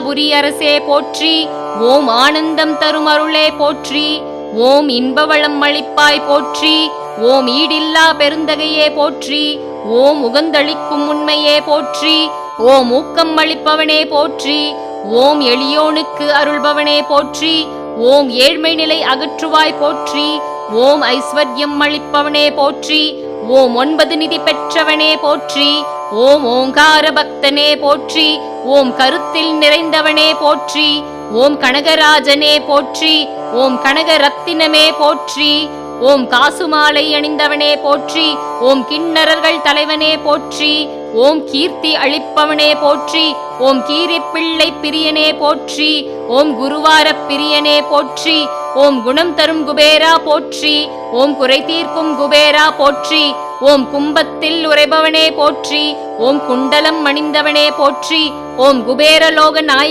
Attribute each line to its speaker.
Speaker 1: புரி அரசே போற்றி. ஓம் ஆனந்தம் தரும் அருளே போற்றி. ஓம் இன்பவளம் அளிப்பாய் போற்றி. ஓம் ஈடில்லா பெருந்தகையே போற்றி. ஓம் உகந்தளிக்கும் உண்மையே போற்றி. ஓம் ஊக்கம் அளிப்பவனே போற்றி. ஓம் எளியோனுக்கு அருள்பவனே போற்றி. ஓம் ஏழ்மை நிலை அகற்றுவாய் போற்றி. ஓம் ஐஸ்வர்யம் அளிப்பவனே போற்றி. ஓம் 9 நிதி பெற்றவனே போற்றி. ஓம் ஓங்கார பக்தனே போற்றி. ஓம் கருத்தில் நிறைந்தவனே போற்றி. ஓம் கனகராஜனே போற்றி. ஓம் கனக ரத்தினமே போற்றி. ஓம் காசுமாலை அணிந்தவனே போற்றி. ஓம் கிண்ணறர்கள் தலைவனே போற்றி. ஓம் கீர்த்தி அளிப்பவனே போற்றி. ஓம் கீரி பிள்ளை பிரியனே போற்றி. ஓம் குருவார பிரியனே போற்றி. ஓம் குணம் தரும் குபேரா போற்றி. ஓம் குறை தீர்க்கும் குபேரா போற்றி. ஓம் கும்பத்தில் உரைபவனே போற்றி. ஓம் குண்டலம் அணிந்தவனே போற்றி. ஓம் குபேர லோக நாய